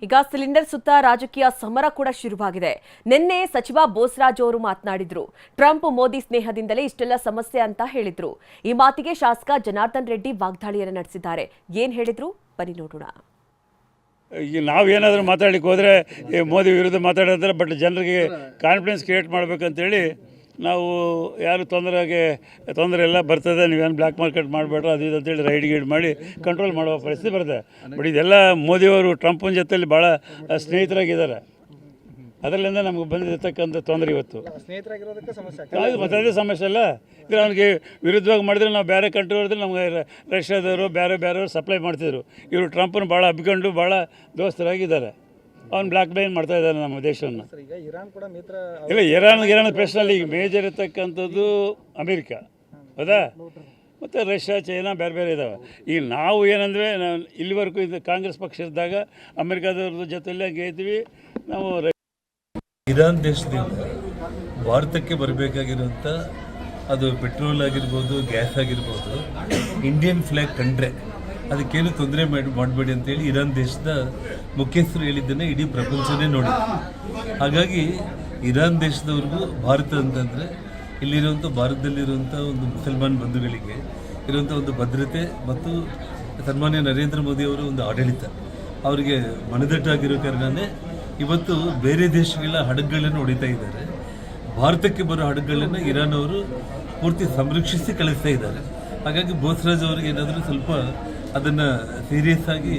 ಈಗ ಸಿಲಿಂಡರ್ ಸುತ್ತ ರಾಜಕೀಯ ಸಮರ ಕೂಡ ಶುರುವಾಗಿದೆ. ನಿನ್ನೆ ಸಚಿವ ಬೋಸರಾಜ್ ಅವರು ಮಾತನಾಡಿದ್ರು. ಟ್ರಂಪ್ ಮೋದಿ ಸ್ನೇಹದಿಂದಲೇ ಇಷ್ಟೆಲ್ಲ ಸಮಸ್ಯೆ ಅಂತ ಹೇಳಿದ್ರು. ಈ ಮಾತಿಗೆ ಶಾಸಕ ಜನಾರ್ದನ್ ರೆಡ್ಡಿ ವಾಗ್ದಾಳಿಯನ್ನು ನಡೆಸಿದ್ದಾರೆ. ಏನ್ ಹೇಳಿದ್ರು ಬನ್ನಿ ನೋಡೋಣ. ಈಗ ನಾವೇನಾದರೂ ಮಾತಾಡಲಿಕ್ಕೆ ಹೋದರೆ ಮೋದಿ ವಿರುದ್ಧ ಮಾತಾಡಿದ್ರೆ ಬಟ್ ಜನರಿಗೆ ಕಾನ್ಫಿಡೆನ್ಸ್ ಕ್ರಿಯೇಟ್ ಮಾಡಬೇಕಂತೇಳಿ ನಾವು ಯಾರು ತೊಂದರೆ ಎಲ್ಲ ಬರ್ತದೆ, ನೀವೇನು ಬ್ಲ್ಯಾಕ್ ಮಾರ್ಕೆಟ್ ಮಾಡಬೇಡ್ರ ಅದು ಇದು ಅಂತೇಳಿ ರೈಡ್ ಗೈಡ್ ಮಾಡಿ ಕಂಟ್ರೋಲ್ ಮಾಡುವ ಪರಿಸ್ಥಿತಿ ಬರ್ತದೆ. ಬಟ್ ಇದೆಲ್ಲ ಮೋದಿಯವರು ಟ್ರಂಪ್ನ ಜೊತೆಯಲ್ಲಿ ಭಾಳ ಸ್ನೇಹಿತರಾಗಿದ್ದಾರೆ. ಅದರಲ್ಲಿಂದ ನಮಗೆ ಬಂದಿರತಕ್ಕಂಥ ತೊಂದರೆ ಇವತ್ತು ಮತ್ತು ಅದೇ ಸಮಸ್ಯೆ ಅಲ್ಲ. ಈಗ ಅವನಿಗೆ ವಿರುದ್ಧವಾಗಿ ಮಾಡಿದ್ರೆ ನಾವು ಬೇರೆ ಕಂಟ್ರಿ ಹೊಡೆದ್ರೆ ನಮಗೆ ರಷ್ಯಾದವರು ಬೇರೆಯವರು ಸಪ್ಲೈ ಮಾಡ್ತಿದ್ರು. ಇವರು ಟ್ರಂಪನ್ನು ಭಾಳ ಹಬ್ಕೊಂಡು ಭಾಳ ದೋಸ್ತರಾಗಿದ್ದಾರೆ. ಅವ್ನು ಬ್ಲ್ಯಾಕ್ ಮೇಲ್ ಮಾಡ್ತಾ ಇದ್ದಾರೆ ನಮ್ಮ ದೇಶವನ್ನು. ಇಲ್ಲ, ಇರಾನ್ ಪ್ರಶ್ನಲ್ಲಿ ಈಗ ಮೇಜರ್ ಇರ್ತಕ್ಕಂಥದ್ದು ಅಮೇರಿಕಾ, ಹೌದಾ, ಮತ್ತು ರಷ್ಯಾ, ಚೈನಾ ಬೇರೆ ಇದ್ದಾವೆ. ಈಗ ನಾವು ಏನಂದರೆ ಇಲ್ಲಿವರೆಗೂ ಇದು ಕಾಂಗ್ರೆಸ್ ಪಕ್ಷ ಇದ್ದಾಗ ಅಮೇರಿಕಾದವ್ರ ಜೊತೆಯಲ್ಲೇ ಗೆದ್ವಿ ನಾವು. ಇರಾನ್ ದೇಶದಿಂದ ಭಾರತಕ್ಕೆ ಬರಬೇಕಾಗಿರುವಂಥ ಅದು ಪೆಟ್ರೋಲ್ ಆಗಿರ್ಬೋದು, ಗ್ಯಾಸ್ ಆಗಿರ್ಬೋದು, ಇಂಡಿಯನ್ ಫ್ಲ್ಯಾಗ್ ಕಂಡ್ರೆ ಅದಕ್ಕೇನು ತೊಂದರೆ ಮಾಡಬೇಡಿ ಅಂತೇಳಿ ಇರಾನ್ ದೇಶದ ಮುಖ್ಯಸ್ಥರು ಹೇಳಿದ್ದನ್ನು ಇಡೀ ಪ್ರಪಂಚನೇ ನೋಡಿದೆ. ಹಾಗಾಗಿ ಇರಾನ್ ದೇಶದವ್ರಿಗೂ ಭಾರತ ಅಂತಂದರೆ ಇಲ್ಲಿರುವಂಥ ಭಾರತದಲ್ಲಿರುವಂಥ ಒಂದು ಮುಸಲ್ಮಾನ್ ಬಂಧುಗಳಿಗೆ ಇರುವಂಥ ಒಂದು ಭದ್ರತೆ ಮತ್ತು ಸನ್ಮಾನ್ಯ ನರೇಂದ್ರ ಮೋದಿಯವರ ಒಂದು ಆಡಳಿತ ಅವರಿಗೆ ಮನದಟ್ಟಾಗಿರೋ ಕಾರಣವೇ ಇವತ್ತು ಬೇರೆ ದೇಶಗಳ ಹಡಗುಗಳನ್ನು ಹೊಡಿತಾ ಇದ್ದಾರೆ. ಭಾರತಕ್ಕೆ ಬರೋ ಹಡಗುಗಳನ್ನು ಇರಾನ್ ಅವರು ಪೂರ್ತಿ ಸಂರಕ್ಷಿಸಿ ಕಳಿಸ್ತಾ ಇದ್ದಾರೆ. ಹಾಗಾಗಿ ಬೋಸರಾಜ್ ಅವರಿಗೆ ಏನಾದರೂ ಸ್ವಲ್ಪ ಅದನ್ನು ಸೀರಿಯಸ್ ಆಗಿ